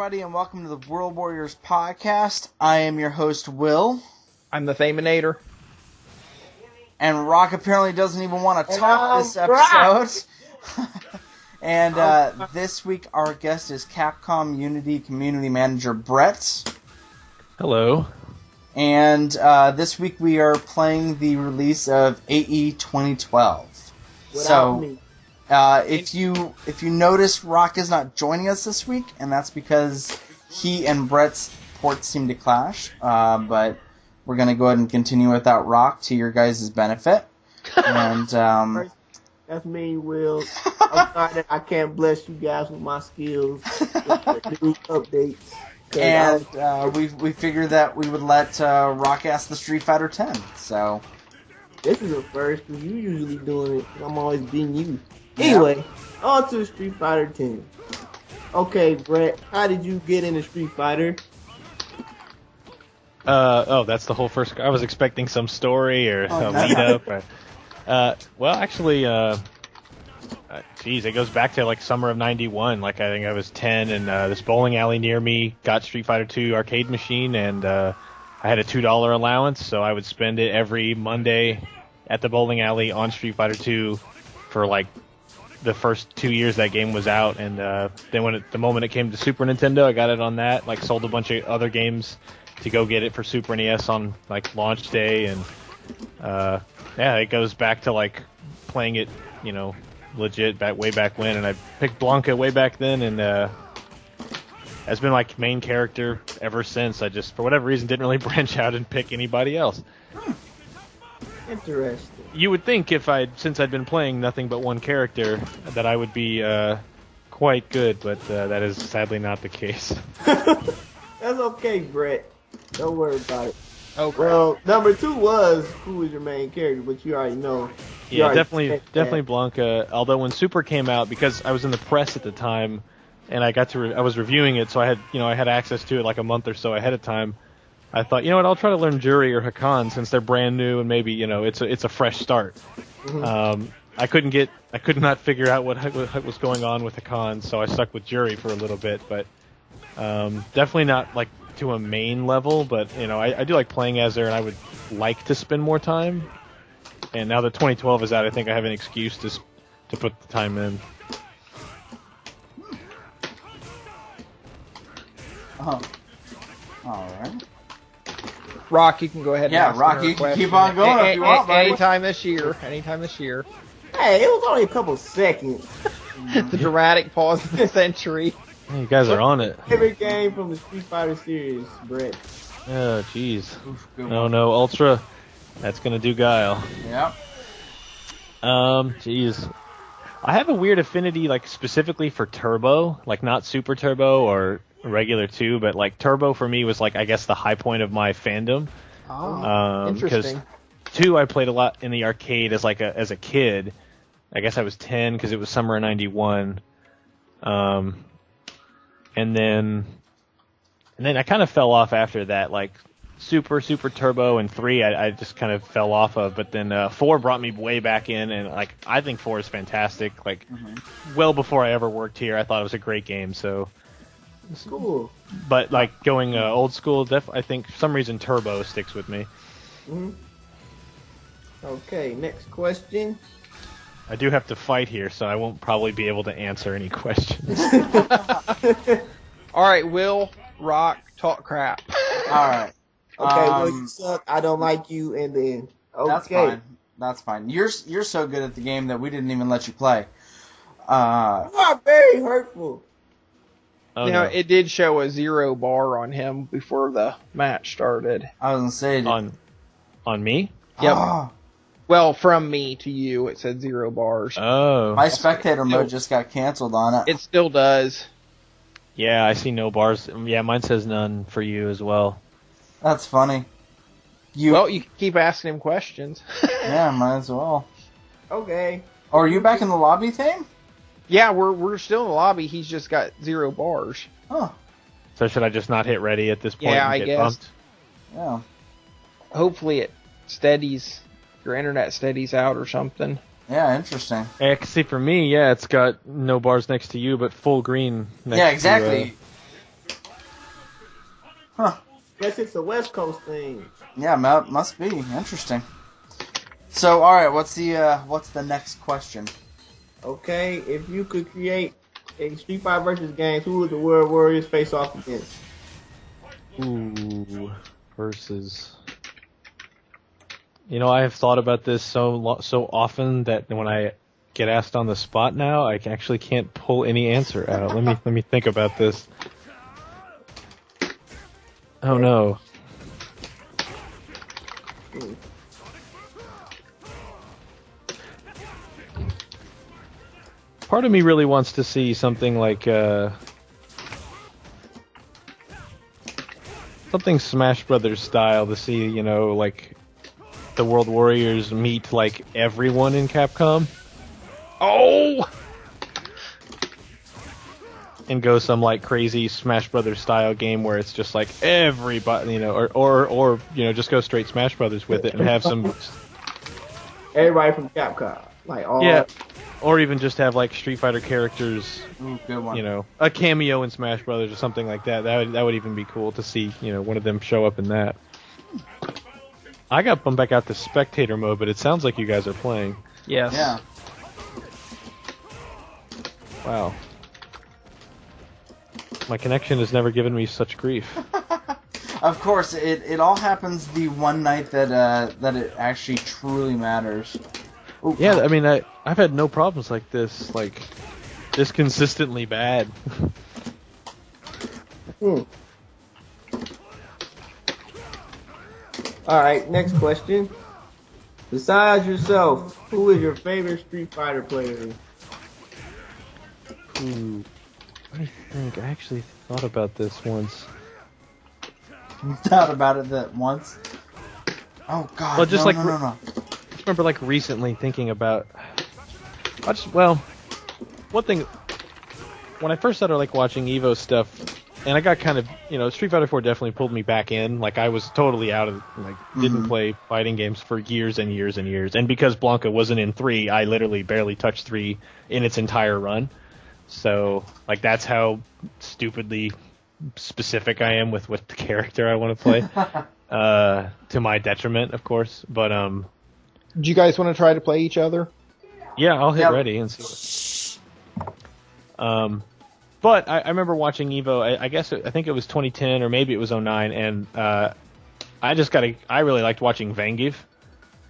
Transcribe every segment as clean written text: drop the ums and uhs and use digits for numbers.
everybody, and welcome to the World Warriors podcast. I am your host, Will. I'm the Thaminator. And Rock apparently doesn't even want to talk this episode. And this week, our guest is Capcom Unity Community Manager Brett. Hello. And this week, we are playing the release of AE 2012. Without me. If you notice, Rock is not joining us this week, and that's because he and Brett's ports seem to clash. But we're going to go ahead and continue without Rock to your guys' benefit. And that's me, Will. I'm sorry that I can't bless you guys with my skills with the new updates. And we figured that we would let Rock ask the Street Fighter 10. So this is a first because you usually doing it. I'm always beating you. Anyway, on to Street Fighter 10. Okay, Brett, how did you get into Street Fighter? That's the whole first. I was expecting some story or a lead up. Well, actually, it goes back to like summer of '91. Like I think I was 10, and this bowling alley near me got Street Fighter 2 arcade machine, and I had a $2 allowance, so I would spend it every Monday at the bowling alley on Street Fighter 2 for like the first 2 years that game was out, and then the moment it came to Super Nintendo, I got it on that. Like sold a bunch of other games to go get it for Super NES on like launch day, and it goes back to like playing it, legit way back when. And I picked Blanca way back then, and has been like main character ever since. I just for whatever reason didn't really branch out and pick anybody else. Interesting. You would think since I'd been playing nothing but one character, that I would be quite good, but that is sadly not the case. That's okay, Brett. Don't worry about it. Okay. Well, number 2 was who was your main character, but you already know. Yeah, definitely Blanca. Although when Super came out, because I was in the press at the time, and I was reviewing it, so I had access to it like a month or so ahead of time. I thought, you know what, I'll try to learn Juri or Hakan since they're brand new and maybe, it's a fresh start. Mm-hmm. I could not figure out what was going on with Hakan, so I stuck with Juri for a little bit, but definitely not like to a main level, but I do like playing as her, and I would like to spend more time. And now that 2012 is out, I think I have an excuse to put the time in. all right. Rock, you can go ahead and ask Rock, you can keep on going if you want, buddy. Anytime this year. Hey, it was only a couple seconds. The dramatic pause of the century. You guys are on it. Favorite game from the Street Fighter series, Brett? Oh, jeez. No, Ultra. That's gonna do Guile. Yep. Jeez. I have a weird affinity, like, specifically for Turbo. Like, not Super Turbo or regular 2, but, like, Turbo for me was, like, I guess the high point of my fandom. Oh, interesting. Because 2 I played a lot in the arcade as a kid. I guess I was 10 because it was summer of '91. And then I kind of fell off after that, like Super Turbo and 3 I just kind of fell off of, but then 4 brought me way back in, and like I think 4 is fantastic. Like well before I ever worked here, I thought it was a great game. So cool. But like going old school, I think for some reason Turbo sticks with me. Mm-hmm. Okay, next question. I do have to fight here, so I won't probably be able to answer any questions. All right, Will, Rock, talk crap. All right. Okay, well, you suck. I don't like you, and then okay. That's fine. You're so good at the game that we didn't even let you play. You are very hurtful. It did show a 0 bar on him before the match started. I was gonna say on me. Yep. Oh. Well, from me to you, it said 0 bars. Oh. My spectator mode just got canceled on it. It still does. Yeah, I see no bars. Yeah, mine says none for you as well. That's funny. You can keep asking him questions. Yeah, might as well. Okay. Oh, are you back in the lobby thing? Yeah, we're still in the lobby. He's just got 0 bars. Huh. So should I just not hit ready at this point? Yeah, and I get guess. Bumped? Yeah. Hopefully it steadies. Your internet steadies out or something. Yeah, interesting. Yeah, see, for me, it's got no bars next to you, but full green next Yeah, exactly. Huh. Guess it's a West Coast thing. Yeah, must be interesting. So, all right, what's the next question? Okay, if you could create a Street Fighter versus game, who would the World Warriors face off against? Ooh, versus. You know, I have thought about this so often that when I get asked on the spot now, I actually can't pull any answer out. Let me think about this. Oh no. Part of me really wants to see something like something Smash Brothers style, to see, you know, like the World Warriors meet like everyone in Capcom. Oh! And go some like crazy Smash Brothers style game where it's just like everybody, you know, or you know, just go straight Smash Brothers with it and have some Everybody from Capcom, like all. Yeah. Or even just have like Street Fighter characters, Ooh, good one. you know, a cameo in Smash Brothers or something like that. That would even be cool to see, you know, one of them show up in that. I got bumped back out to spectator mode, but it sounds like you guys are playing. Yes. Yeah. Wow. My connection has never given me such grief. Of course, it all happens the one night that it actually truly matters. Ooh, Yeah, I mean, I've had no problems like this consistently bad. Alright, next question. Besides yourself, who is your favorite Street Fighter player? Ooh. Let me think. I actually thought about this once. Thought about it that once. Oh God! Well, just no, like no. I remember like recently thinking about. One thing. When I first started like watching Evo stuff, and I got kind of, you know, Street Fighter 4 definitely pulled me back in. Like I was totally out of, like, didn't play fighting games for years and years and years. And because Blanca wasn't in 3, I literally barely touched 3 in its entire run. So, like, that's how stupidly specific I am with what character I want to play. To my detriment, of course. But, Do you guys want to try to play each other? yeah, I'll hit ready and see what... But I remember watching Evo, I think it was 2010 or maybe it was 09, and I really liked watching Zangief.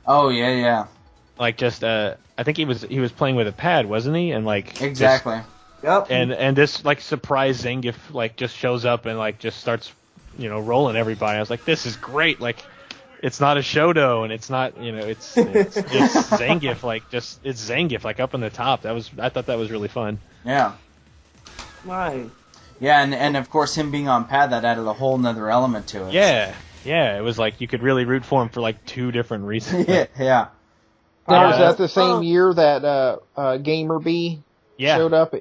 Oh yeah. Like just I think he was playing with a pad, wasn't he? And like Exactly. Yep. And this like surprise Zangief like just shows up and like just starts, you know, rolling everybody. I was like, this is great. Like, it's not a Shoto and it's not, you know, it's Zangief, like just it's Zangief like up in the top. I thought that was really fun. Yeah. Right. Yeah, and of course him being on pad, that added a whole nother element to it. Yeah, it was like you could really root for him for like 2 different reasons. yeah. Now, was that the same year that Gamer B showed up?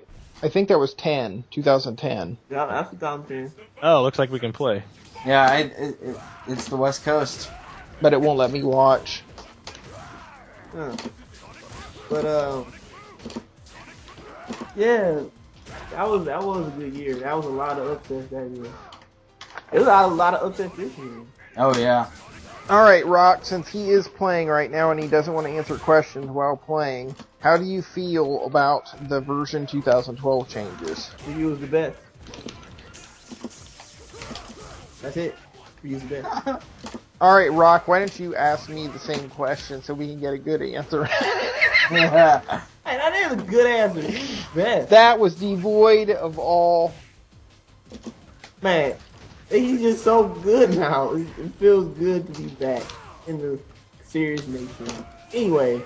I think that was 2010. Yeah, that's 2010. Oh, looks like we can play. Yeah, it's the West Coast. But it won't let me watch. Huh. But yeah, that was a good year. That was a lot of upsets that year. There was a lot of upsets this year. Oh yeah. Alright, Rock, since he is playing right now and he doesn't want to answer questions while playing, how do you feel about the version 2012 changes? He was the best. That's it. He was the best. Alright, Rock, why don't you ask me the same question so we can get a good answer? Yeah. Hey, that is a good answer. He's the best. That was devoid of all... Man, he's just so good now. It feels good to be back in the serious nation. Anyway,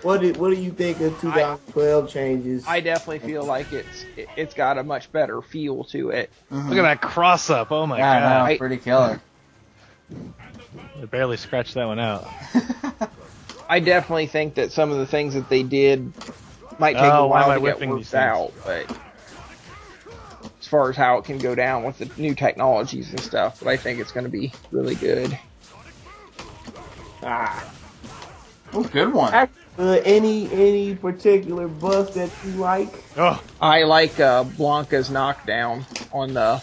what do you think of 2012 changes? I definitely feel like it's got a much better feel to it. Mm-hmm. Look at that cross up! Oh my god! No, pretty killer. I barely scratched that one out. I definitely think that some of the things that they did might take a while to get worked out, but as far as how it can go down with the new technologies and stuff, but I think it's going to be really good. Oh, good one. Any particular buff that you like? Oh, I like Blanca's knockdown on the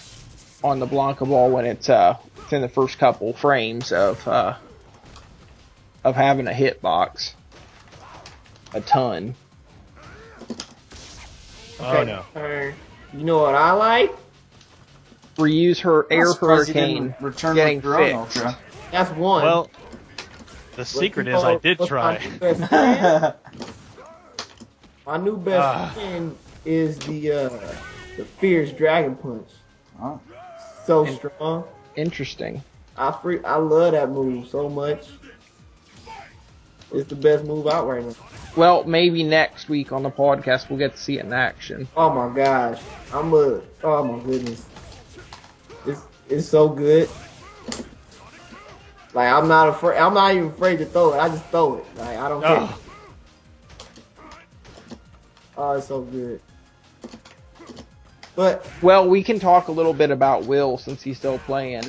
on the Blanca ball when it's in the first couple frames of having a hitbox. A ton. Oh no. You know what I like? Reuse her air hurricane Return getting with your own fixed. Ultra. That's one. Well, the secret is I did try. My new best friend is the Fierce Dragon Punch. Oh. So strong. Interesting. I love that move so much. It's the best move out right now. Well, maybe next week on the podcast we'll get to see it in action. Oh my gosh. Oh my goodness. It's so good. Like I'm not even afraid to throw it. I just throw it. Like I don't care. Oh, it's so good. But well, we can talk a little bit about Will since he's still playing.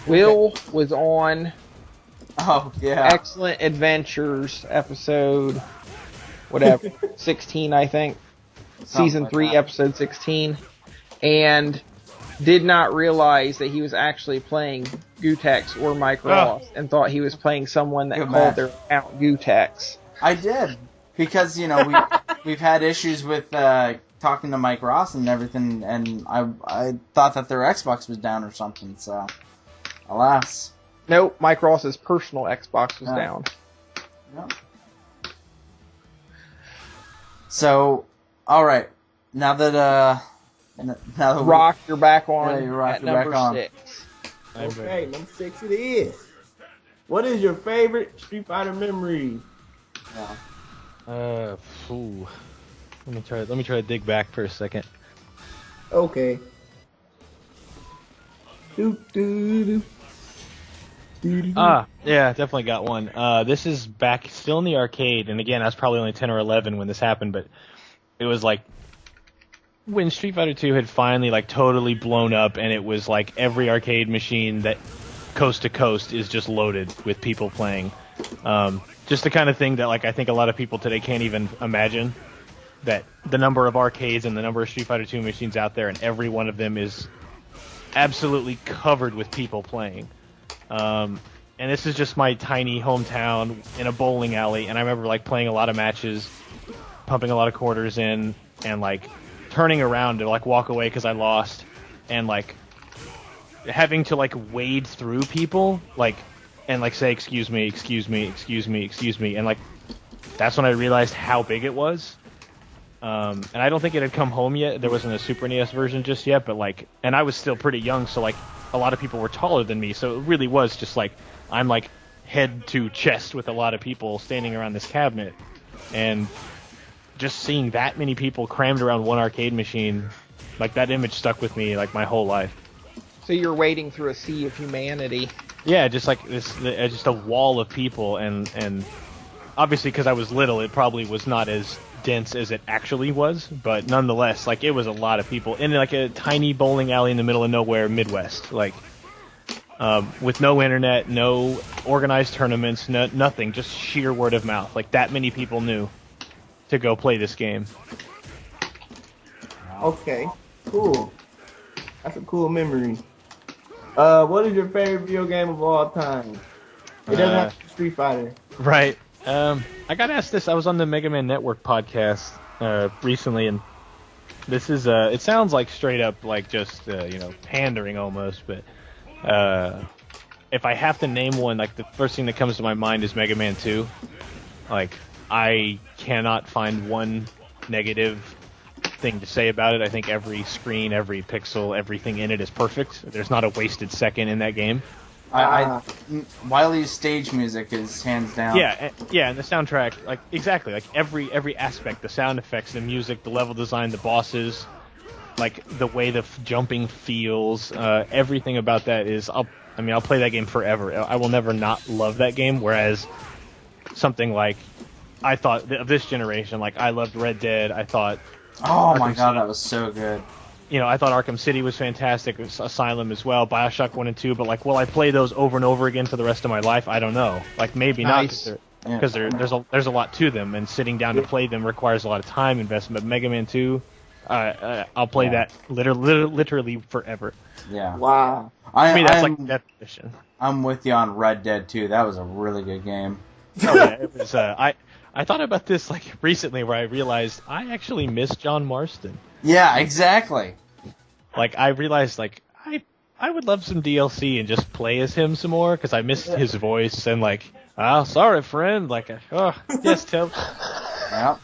Will was on Excellent Adventures episode whatever 16, I think. Season 3, episode 16, and did not realize that he was actually playing Gutex or Mike Ross and thought he was playing someone that called their account Gutex. I did, because, we've had issues with talking to Mike Ross and everything, and I thought that their Xbox was down or something, so alas. Nope, Mike Ross's personal Xbox was down. Yep. So, alright, now that Rock, you're back on at number 6. Okay, number 6 it is. What is your favorite Street Fighter memory? Let me try to dig back for a second. Okay. Yeah, definitely got one. This is back still in the arcade, and again, I was probably only 10 or 11 when this happened, but it was like when Street Fighter 2 had finally like totally blown up, and it was like every arcade machine that coast to coast is just loaded with people playing. Just the kind of thing that like I think a lot of people today can't even imagine, that the number of arcades and the number of Street Fighter 2 machines out there, and every one of them is absolutely covered with people playing. And this is just my tiny hometown in a bowling alley, and I remember like playing a lot of matches, pumping a lot of quarters in, and like turning around to like walk away because I lost, and like having to like wade through people, like, and like say excuse me, and like that's when I realized how big it was. And I don't think it had come home yet. There wasn't a Super NES version just yet, but like, and I was still pretty young, so like a lot of people were taller than me, so it really was just like I'm like head to chest with a lot of people standing around this cabinet, and just seeing that many people crammed around one arcade machine, like that image stuck with me like my whole life. So you're wading through a sea of humanity. Yeah, just like this, just a wall of people, and obviously because I was little, it probably was not as dense as it actually was, but nonetheless, like it was a lot of people in like a tiny bowling alley in the middle of nowhere, Midwest, like with no internet, no organized tournaments, nothing, just sheer word of mouth. Like that many people knew to go play this game. Okay, cool. That's a cool memory. What is your favorite video game of all time? It doesn't have to be Street Fighter. Right. I got asked this. I was on the Mega Man Network podcast recently, and this is it sounds like straight up like just pandering almost, but if I have to name one, like the first thing that comes to my mind is Mega Man 2. Like I cannot find one negative thing to say about it. I think every screen, every pixel, everything in it is perfect. There's not a wasted second in that game. Wily's stage music is hands down. Yeah, and the soundtrack, like exactly, like every aspect, the sound effects, the music, the level design, the bosses, like the way the jumping feels, everything about that is. I'll play that game forever. I will never not love that game. Whereas something like I thought of this generation, like I loved Red Dead. I thought. Oh my god, that was so good. I thought Arkham City was fantastic, Asylum as well, Bioshock 1 and 2, but like, will I play those over and over again for the rest of my life? I don't know. Like, maybe nice. not, because there's a lot to them, and sitting down to play them requires a lot of time investment. But Mega Man 2, I'll play that literally forever. Yeah. Wow. I mean, that's like the definition. I'm with you on Red Dead 2. That was a really good game. Oh yeah, it was. I thought about this like recently, where I realized I actually miss John Marston. Yeah, exactly. Like I realized, like I would love some DLC and just play as him some more because I missed his voice and like, oh, sorry, friend. Like, oh, yes, tell. Yep.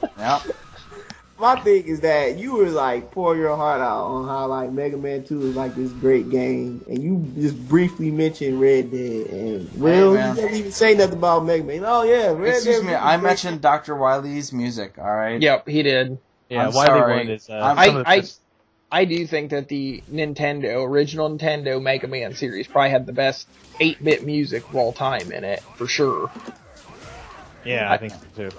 My thing is that you were like pour your heart out on how like Mega Man 2 is like this great game, and you just briefly mentioned Red Dead, and you didn't even say nothing about Mega Man. Oh yeah, Red Dead. Excuse me, I mentioned Dr. Wily's music. All right. Yep, he did. Yeah, Wily 1 is. I do think that the original Nintendo Mega Man series probably had the best 8-bit music of all time in it, for sure. Yeah, I think so too.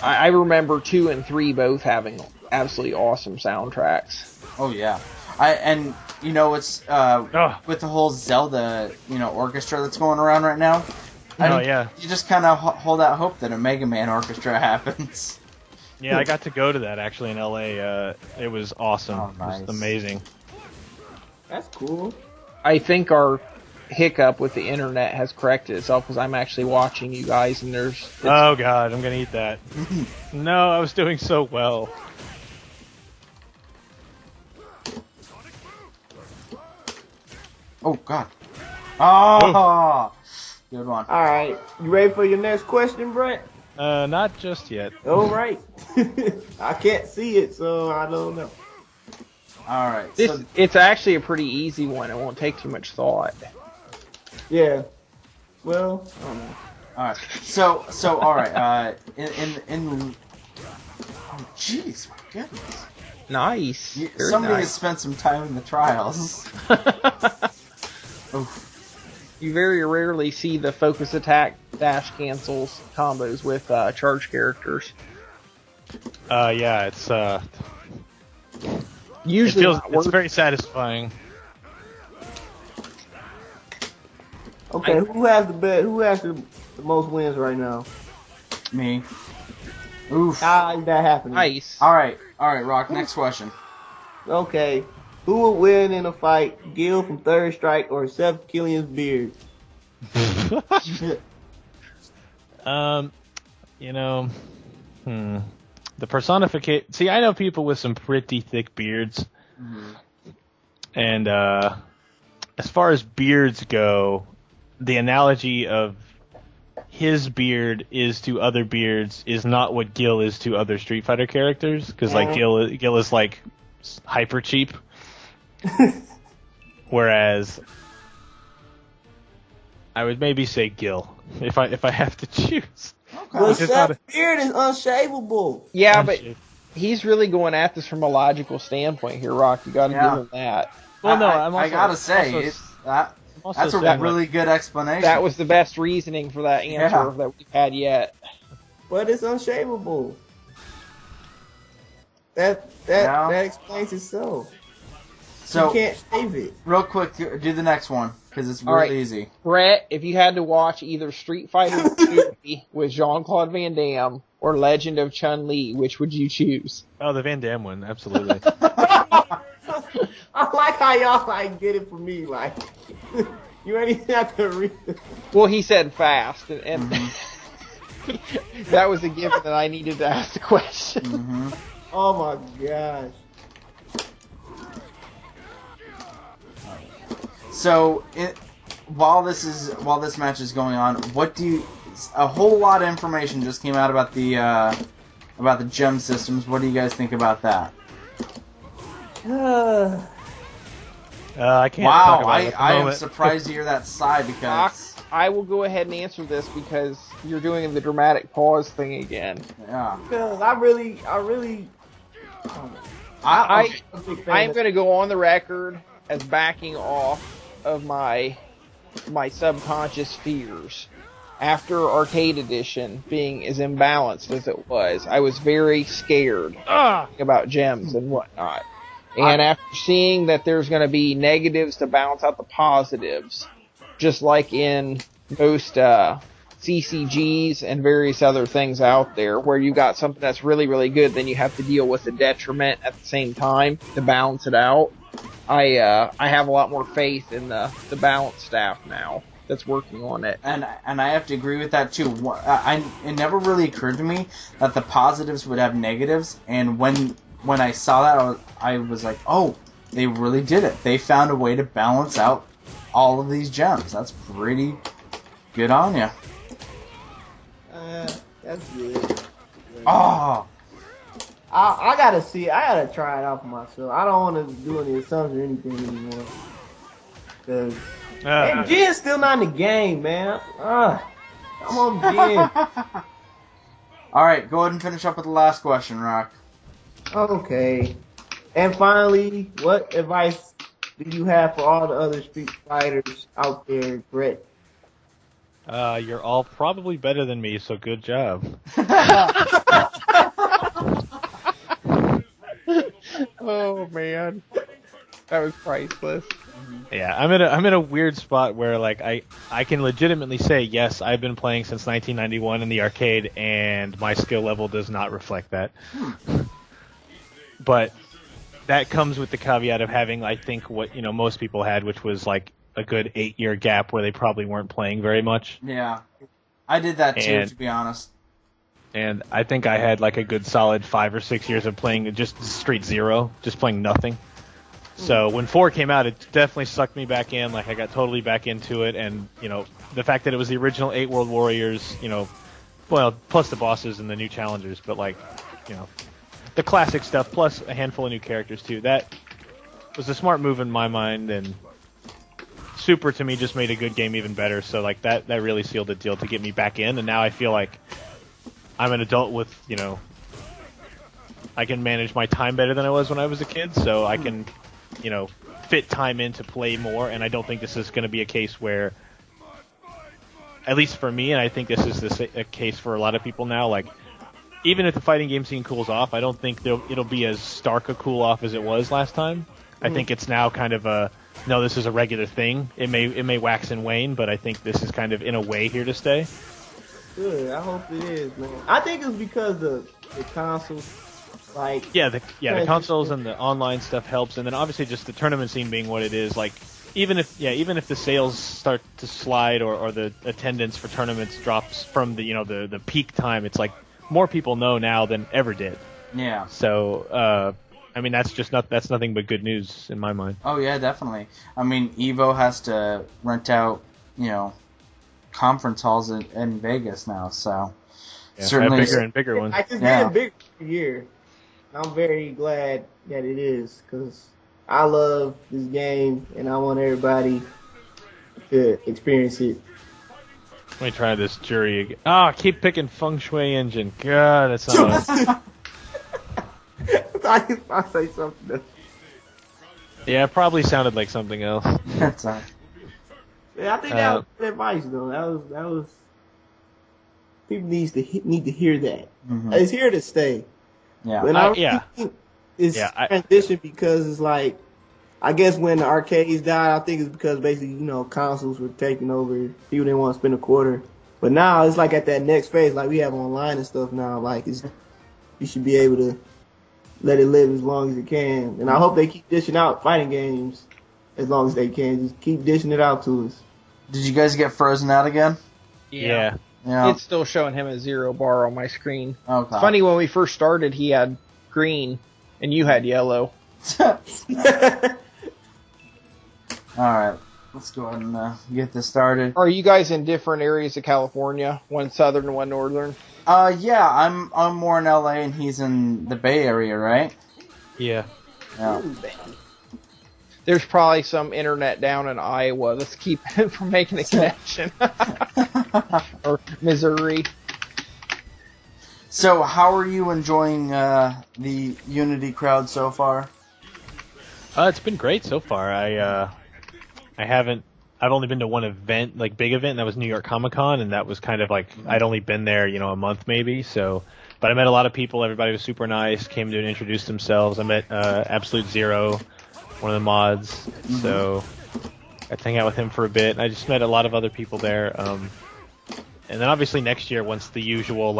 I remember 2 and 3 both having absolutely awesome soundtracks. Oh yeah, it's with the whole Zelda orchestra that's going around right now. You just kind of hold out hope that a Mega Man orchestra happens. Yeah, I got to go to that actually in LA. It was awesome. Oh, nice. It was amazing. That's cool. I think our hiccup with the internet has corrected itself because I'm actually watching you guys and oh god, I'm gonna eat that. No, I was doing so well. Oh god. Oh, good one. All right, you ready for your next question, Brett? Not just yet. All right. I can't see it, so I don't know. All right. It's actually a pretty easy one. It won't take too much thought. Yeah. Well, I don't know. All right. So all right. Oh, jeez, my goodness. Nice. Somebody nice. has spent some time in the trials. Oof. You very rarely see the focus attack dash cancels combos with charge characters. Yeah, it's usually it's very satisfying. Okay, who has the most wins right now? Me. Oof. How is that happening? Nice. All right, Rock. Next question. Okay. Who will win in a fight, Gil from Third Strike or Seth Killian's beard? The personification. See, I know people with some pretty thick beards, and as far as beards go, the analogy of his beard is to other beards is not what Gil is to other Street Fighter characters, because like Gil is like hyper cheap. Whereas I would maybe say Gil if I have to choose. Okay. Well, Seth's beard is unshavable. Yeah, but he's really going at this from a logical standpoint here, Rock. You got to give him that. Well, no, I gotta say that's a really good explanation. That was the best reasoning for that answer that we've had yet. But it's unshavable. That explains itself. So you can't shave it. Real quick, do the next one, because it's really easy. Brett, if you had to watch either Street Fighter 2 with Jean-Claude Van Damme or Legend of Chun-Li, which would you choose? Oh, the Van Damme one, absolutely. I like how y'all like get it from me, like you ain't even have to read it. Well, he said fast, and that was a given that I needed to ask the question. Oh my gosh. So, while this match is going on, a whole lot of information just came out about the gem systems. What do you guys think about that? I can't. Wow, talk about it at the I am moment. surprised to hear that sigh because I will go ahead and answer this because you're doing the dramatic pause thing again. Yeah. Because I'm going to go on the record as backing off of my subconscious fears. After Arcade Edition being as imbalanced as it was, I was very scared about gems and whatnot. And after seeing that there's going to be negatives to balance out the positives, just like in most CCGs and various other things out there where you got something that's really, really good, then you have to deal with the detriment at the same time to balance it out. I have a lot more faith in the balance staff now that's working on it. And I have to agree with that too. It never really occurred to me that the positives would have negatives, and when I saw that, I was like, oh, they really did it. They found a way to balance out all of these gems. That's pretty good on you. That's good. Oh, I gotta see. I gotta try it out for myself. I don't want to do any assumptions or anything anymore. Cause Jen's still not in the game, man. Come on, Jen. All right, go ahead and finish up with the last question, Rock. Okay. And finally, what advice do you have for all the other Street Fighters out there, Brett? You're all probably better than me, so good job. Oh man, that was priceless. Yeah, I'm in a weird spot where like I can legitimately say yes, I've been playing since 1991 in the arcade, and my skill level does not reflect that. But that comes with the caveat of having, I think, what most people had, which was like a good 8-year gap where they probably weren't playing very much. Yeah, I did that too, to be honest. And I think I had like a good solid 5 or 6 years of playing just straight zero, just playing nothing. So when 4 came out, it definitely sucked me back in. Like I got totally back into it, and the fact that it was the original 8 World Warriors, well, plus the bosses and the new challengers, but like, the classic stuff plus a handful of new characters too. That was a smart move in my mind, and Super to me just made a good game even better. So like that really sealed the deal to get me back in, and now I feel like I'm an adult with, I can manage my time better than I was when I was a kid, so I can, fit time in to play more, and I don't think this is going to be a case where, at least for me, and I think this is a case for a lot of people now, like, even if the fighting game scene cools off, I don't think it'll be as stark a cool off as it was last time. I think it's now kind of no, this is a regular thing. It may wax and wane, but I think this is kind of in a way here to stay. Good. I hope it is, man. I think it's because the consoles, like the consoles and the online stuff helps, and then obviously just the tournament scene being what it is. Like even if the sales start to slide or the attendance for tournaments drops from the peak time, it's like more people know now than ever did. Yeah. So I mean that's nothing but good news in my mind. Oh yeah, definitely. I mean Evo has to rent out conference halls in Vegas now, so certainly bigger and bigger ones. I just getting bigger here. I'm very glad that it is, because I love this game and I want everybody to experience it. Let me try this jury again. I keep picking Feng Shui Engine. God, that's not. I say something else. Yeah, it probably sounded like something else. That's all right. Yeah, I think that was good advice, though. That was people need to hear that. Mm-hmm. It's here to stay. Yeah. And I think it's transition because it's like, I guess when the arcades died, I think it's because basically consoles were taking over. People didn't want to spend a quarter, but now it's like at that next phase, like we have online and stuff now. Like you should be able to let it live as long as it can. And I hope they keep dishing out fighting games as long as they can. Just keep dishing it out to us. Did you guys get frozen out again? Yeah. It's still showing him a 0 bar on my screen. Okay. It's funny, when we first started, he had green, and you had yellow. Alright, let's go ahead and get this started. Are you guys in different areas of California? One southern and one northern? Yeah, I'm more in LA and he's in the Bay Area, right? Yeah. There's probably some internet down in Iowa. Let's keep him from making a connection. Or Missouri. So, how are you enjoying the Unity crowd so far? It's been great so far. I've only been to one event, like big event, and that was New York Comic Con, and that was kind of like, I'd only been there, a month maybe, so, but I met a lot of people, everybody was super nice, came to and introduced themselves. I met Absolute Zero, one of the mods, so I got to hang out with him for a bit. I just met a lot of other people there, And then obviously next year, once the usual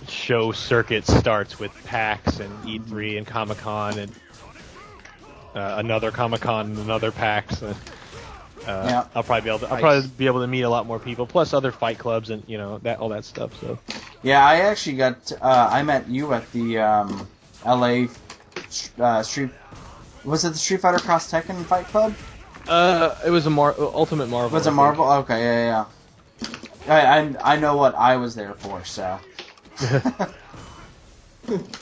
show circuit starts with PAX and E3 and Comic-Con and another Comic-Con and another PAX. I'll probably be able to meet a lot more people, plus other fight clubs and all that stuff. So yeah, I actually I met you at the LA Street. Was it the Street Fighter Cross Tekken Fight Club? It was Ultimate Marvel. Was it Marvel? Okay, yeah. I know what I was there for, so.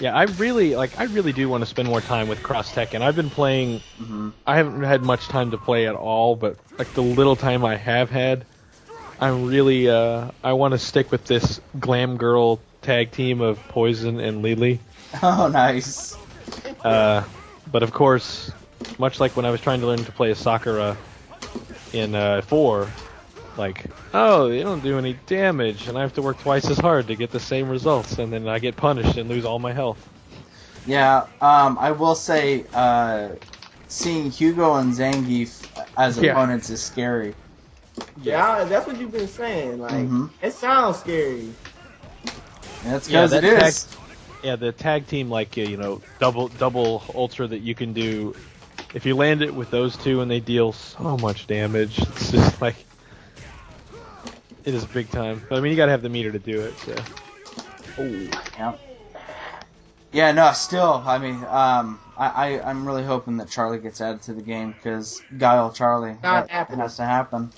Yeah, I really do want to spend more time with Cross Tekken. I've been playing. I haven't had much time to play at all, but like the little time I have had, I'm really I want to stick with this glam girl tag team of Poison and Lily. Oh, nice. But of course, much like when I was trying to learn to play as Sakura in 4, like, oh, they don't do any damage, and I have to work twice as hard to get the same results, and then I get punished and lose all my health. Yeah, I will say, seeing Hugo and Zangief as opponents is scary. Yeah, that's what you've been saying. Like, it sounds scary. That's because it is. The tag team, double ultra that you can do. If you land it with those two and they deal so much damage, it's just like, it is big time. But I mean, you gotta have the meter to do it. So. Oh. Yeah. Yeah. No. Still, I mean, I'm really hoping that Charlie gets added to the game because Guile Charlie has to happen.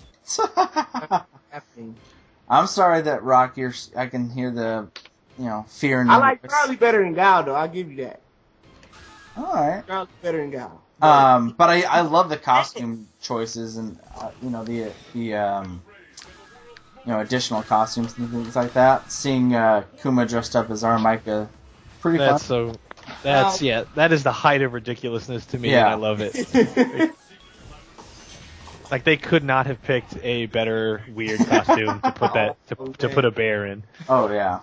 I'm sorry that Rock. I can hear the. Fear in your I like voice. Charlie better than Guile, though. I'll give you that. All right. Charlie's better than Guile. But I love the costume choices and the additional costumes and things like that. Seeing Kuma dressed up as Armika, pretty fun. That is the height of ridiculousness to me, and I love it. Like they could not have picked a better weird costume to put to put a bear in. Oh yeah.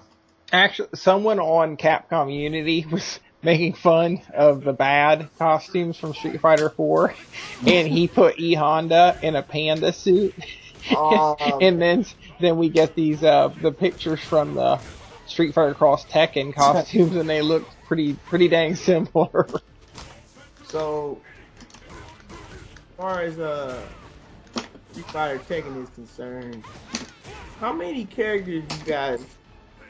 Actually, someone on Capcom Unity was making fun of the bad costumes from Street Fighter 4, and he put E Honda in a panda suit. And then we get these the pictures from the Street Fighter Cross Tekken costumes, and they look pretty dang similar. So, as far as Street Fighter Tekken is concerned, how many characters you guys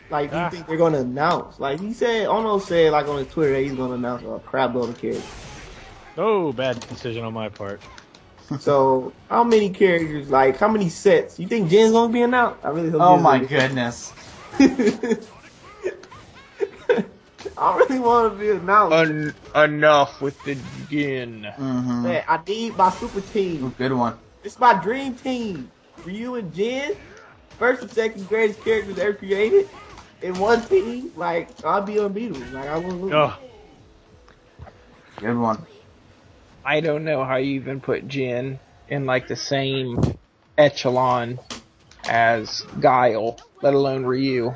do you think they're going to announce? Like he said, Ono said on his Twitter that he's going to announce a crap load of characters. Oh, bad decision on my part. So, how many characters, how many sets? You think Jin's going to be announced? I really hope. Oh my goodness. I really want to be announced. Enough with the Jin. Mm-hmm. Man, I need my super team. Ooh, good one. It's my dream team. Ryu and Jin, first and second greatest characters ever created. In one team, I'll be unbeatable. I won't lose. Oh. Good one. I don't know how you even put Jin in the same echelon as Guile, let alone Ryu.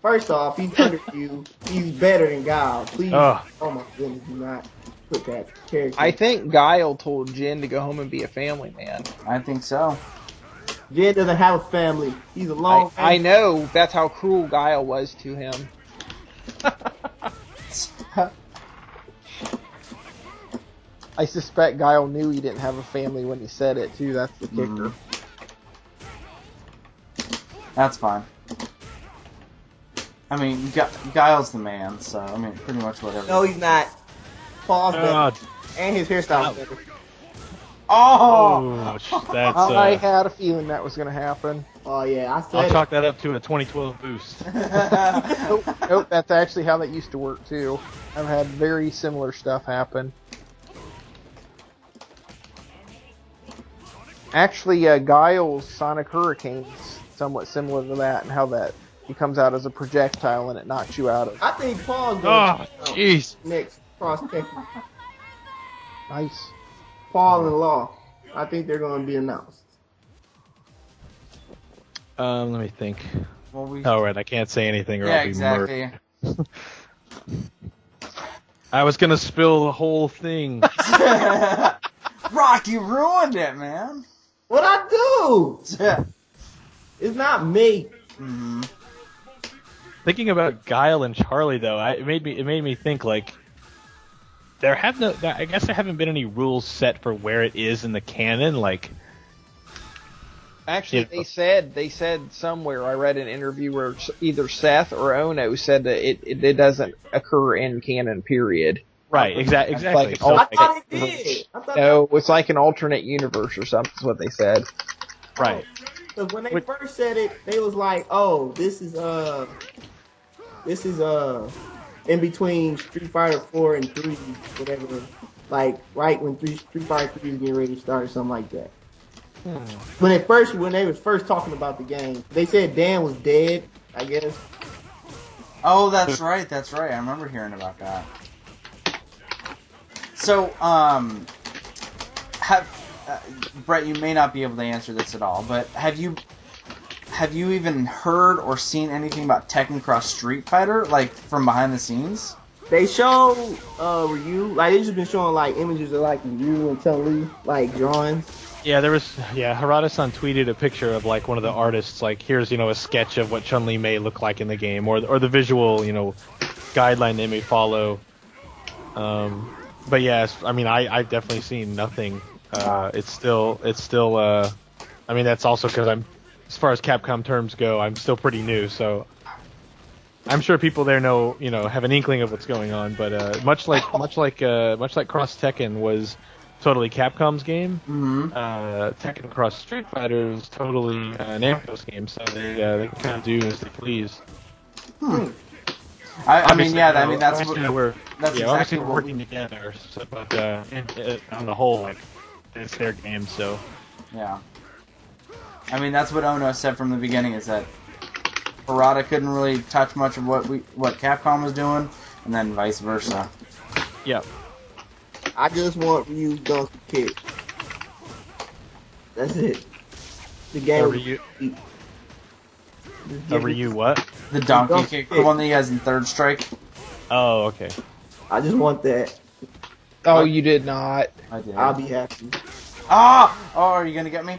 First off, he's under you. He's better than Guile. Please. Oh my goodness, do not put that character. I think Guile told Jin to go home and be a family man. I think so. Jin doesn't have a family. He's a long. I know. That's how cruel Guile was to him. I suspect Guile knew he didn't have a family when he said it too. That's the kicker. That's fine. I mean, Guile's the man, so I mean, pretty much whatever. No, he's not. Paul's better, and his hairstyle's better. Oh, that's. I had a feeling that was going to happen. Oh yeah, I said. I'll chalk that up to a 2012 boost. Nope, that's actually how that used to work too. I've had very similar stuff happen. Actually, Guile's Sonic Hurricane is somewhat similar to that, and how that he comes out as a projectile and it knocks you out of. I think Paul's going jeez. Next Cross Tekken. Nice. Paul and Law. I think they're going to be announced. Let me think. Well, right, I can't say anything or I'll be exactly. murdered. I was gonna spill the whole thing. Rock, you ruined it, man. What'd I do? It's not me. Mm-hmm. Thinking about Guile and Charlie though, it made me think like I guess there haven't been any rules set for where it is in the canon. Like, actually, they said somewhere, I read an interview where either Seth or Ono said that it doesn't occur in canon. Period. Right. Exactly. Like I thought it did. No, it's like an alternate universe or something. Is what they said. Right. Because when they first said it, they was like, "Oh, this is in between Street Fighter 4 and 3, whatever. Like right when Street Fighter 3 was getting ready to start or something like that." When they was first talking about the game, they said Dan was dead, I guess. Oh, that's right. I remember hearing about that. So, Brett, you may not be able to answer this at all, but have you even heard or seen anything about Tekken Cross Street Fighter, like from behind the scenes? They show Ryu, like they just been showing like images of like Ryu and Chun-Li, like drawings. Yeah, Harada-san tweeted a picture of like one of the artists, like here's a sketch of what Chun-Li may look like in the game, or the visual guideline they may follow. But yes, I mean I've definitely seen nothing. It's still. I mean that's also because as far as Capcom terms go, I'm still pretty new, so I'm sure people there have an inkling of what's going on. But much like Cross Tekken was totally Capcom's game, Tekken Cross Street Fighter was totally Namco's game, so they can kind of do as they please. I mean that's exactly obviously what we're working together. So, but on the whole, like it's their game, so yeah. I mean that's what Ono said from the beginning, is that Harada couldn't really touch much of what Capcom was doing, and then vice versa. Yep. I just want Ryu's donkey kick. That's it. The game. Ryu what? The donkey kick, the one that he has in Third Strike. Oh, okay. I just want that. Oh, you did not. I did. I'll be happy. Oh, are you gonna get me?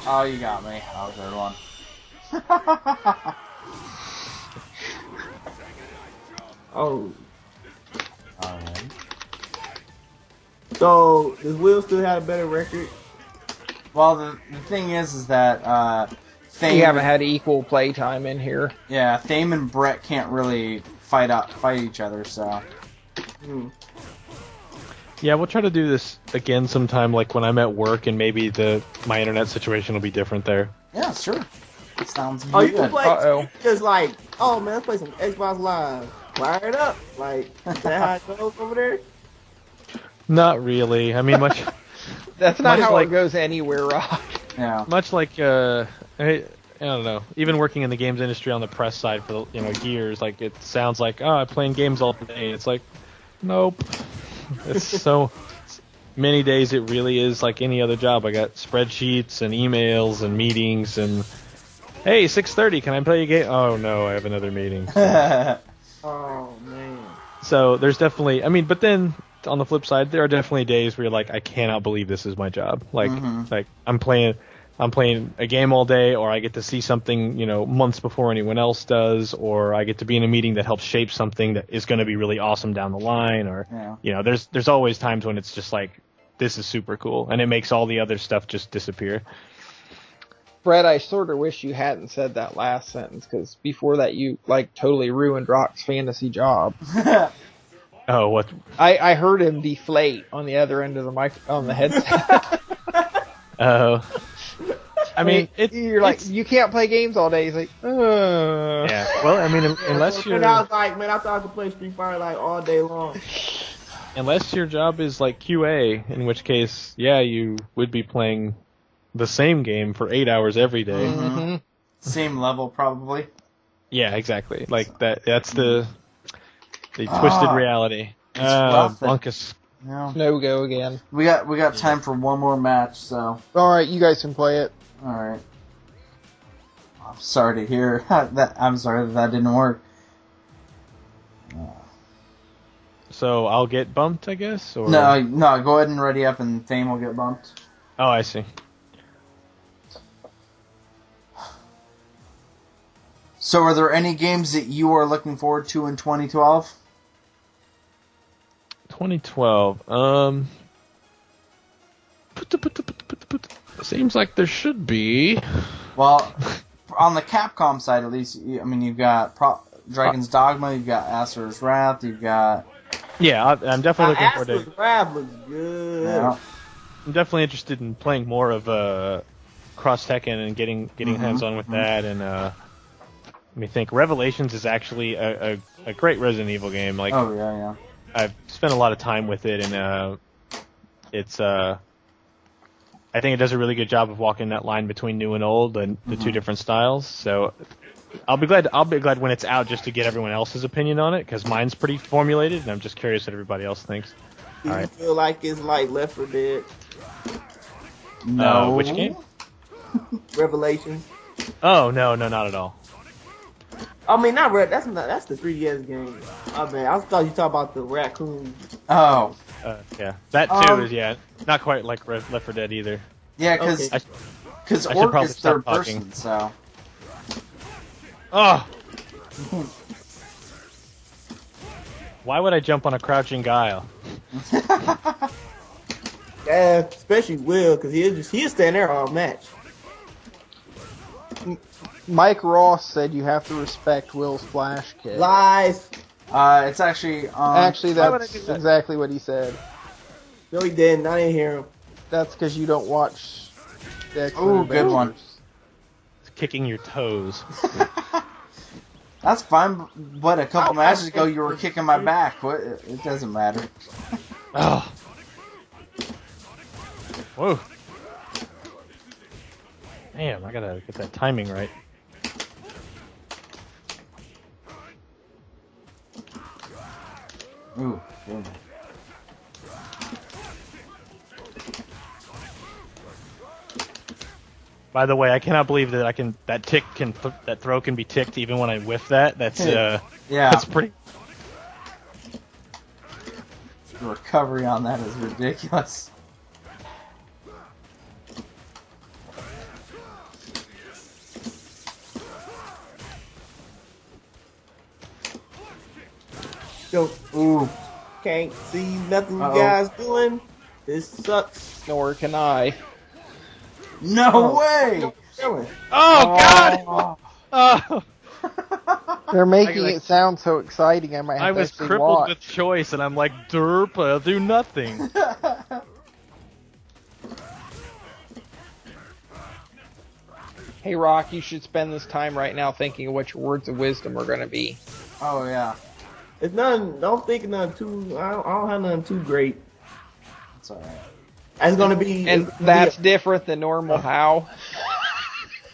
Oh, you got me. That was the third one. Oh. Alright. So, does Will still have a better record? Well, the thing is that Thame, You haven't had equal play time in here. Yeah, Thame and Brett can't really fight each other, so. Yeah, we'll try to do this again sometime, like when I'm at work, and maybe my internet situation will be different there. Yeah, sure. Sounds good. Oh, you can play just like, oh man, let's play some Xbox Live. Fire it up. Like, is that how it goes over there? Not really. I mean, much. That's not how it goes anywhere, Rock. Yeah. Much like I don't know. Even working in the games industry on the press side for years, like it sounds like I'm playing games all day. It's like, nope. It's so many days. It really is like any other job. I got spreadsheets and emails and meetings and hey, 6:30. Can I play a game? Oh no, I have another meeting. So. Oh man. So there's definitely. I mean, but then. On the flip side, there are definitely days where you're like, I cannot believe this is my job. Like, like I'm playing a game all day, or I get to see something, months before anyone else does, or I get to be in a meeting that helps shape something that is going to be really awesome down the line, or there's always times when it's just like, this is super cool, and it makes all the other stuff just disappear. Brett, I sort of wish you hadn't said that last sentence, because before that you like totally ruined Rock's fantasy job. Oh, what? I heard him deflate on the other end of the mic on the headset. Oh. I mean, you're like, you can't play games all day. He's like, Yeah. Well, I mean, unless you're. And I was like, man, I thought I could play Street Fighter like all day long. Unless your job is like QA, in which case, yeah, you would be playing the same game for 8 hours every day. Mm-hmm. Same level, probably. Yeah, exactly. Like that. That's the twisted reality. Bunkus. No go again. We got time for one more match, so. Alright, you guys can play it. Alright. I'm sorry to hear that. I'm sorry that didn't work. So I'll get bumped, I guess? Or... No, go ahead and ready up and Thame will get bumped. Oh, I see. So are there any games that you are looking forward to in 2012? 2012. Seems like there should be. Well, on the Capcom side, at least, I mean, you've got Dragon's Dogma, you've got Asura's Wrath, you've got... Yeah, I'm definitely looking forward to... Asura's Wrath looks good. Yeah. I'm definitely interested in playing more of Cross Tekken and getting hands-on with that. And let me think. Revelations is actually a great Resident Evil game. Like, oh, yeah. I've spent a lot of time with it, and it's... I think it does a really good job of walking that line between new and old and the two different styles. So I'll be glad when it's out just to get everyone else's opinion on it, because mine's pretty formulated, and I'm just curious what everybody else thinks. Do you feel like it's like Left 4 Dead? No. Which game? Revelations. Oh, no, not at all. I mean, that's the 3DS game. Oh man, I thought you talking about the raccoon. Oh. Yeah. That too is, not quite like Left 4 Dead either. Yeah, because Orc is third person, so... Oh! Why would I jump on a crouching guile? Yeah, especially Will, because he'll stand there all match. Mike Ross said you have to respect Will's flash kick. Lies. It's actually... Actually, that's exactly what he said. No, he didn't. I didn't hear him. That's because you don't watch... Ooh, good one. It's kicking your toes. That's fine, but a couple matches ago you were kicking my back. It doesn't matter. Oh. Whoa. Damn, I gotta get that timing right. Ooh, good. By the way, I cannot believe that that throw can be ticked even when I whiff that. That's that's pretty. The recovery on that is ridiculous. Ooh. Can't see nothing you guys doing. This sucks. Nor can I. No way! Oh God! Oh. They're making it sound so exciting. I might have I to was actually crippled watch. with choice, and I'm like, derp, I'll do nothing. Hey, Rock, you should spend this time right now thinking of what your words of wisdom are going to be. Oh, yeah. It's nothing. Don't think nothing too. I don't have nothing too great. It's alright. It's gonna be. And that's different than normal. How?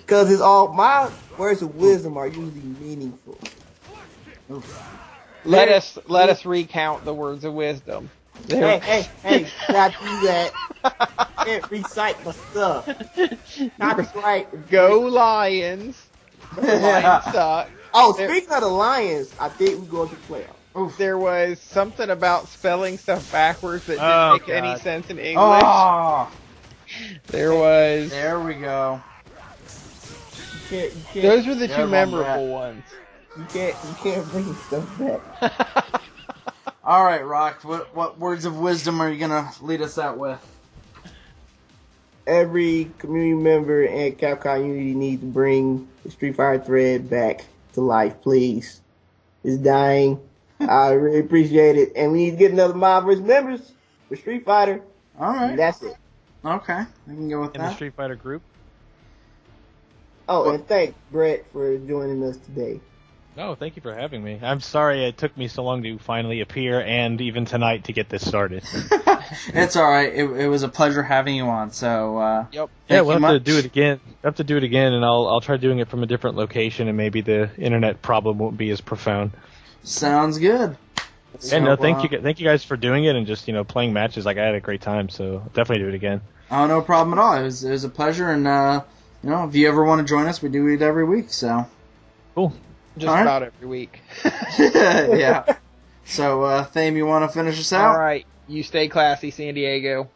Because it's all my words of wisdom are usually meaningful. Let us recount the words of wisdom. Hey! Not do that. Can't recite my stuff. Not right. Go Lions! The Lions suck. Oh, speaking of the Lions, I think we're going to playoffs. There was something about spelling stuff backwards that didn't make any sense in English. Oh. There was. There we go. You can't, Those were the two memorable ones. You can't bring stuff back. All right, Rock. What words of wisdom are you gonna lead us out with? Every community member at Capcom Unity needs to bring the Street Fighter thread back to life, please. It's dying. I really appreciate it. And we need to get another Mob vs. members for Street Fighter. All right. And that's it. Okay. We can go with In that. the Street Fighter group. Oh, and thank Brett for joining us today. No, thank you for having me. I'm sorry it took me so long to finally appear, and even tonight to get this started. It's all right. It was a pleasure having you on. So Yep. Yeah, we'll have to do it again. Have to do it again, and I'll try doing it from a different location, and maybe the internet problem won't be as profound. Sounds good. And no, thank you guys for doing it and just playing matches. Like I had a great time, so definitely do it again. Oh, no problem at all. It was a pleasure, and if you ever want to join us, we do it every week. So cool. Just about every week. Yeah. So, Thame, you want to finish us out? All right. You stay classy, San Diego.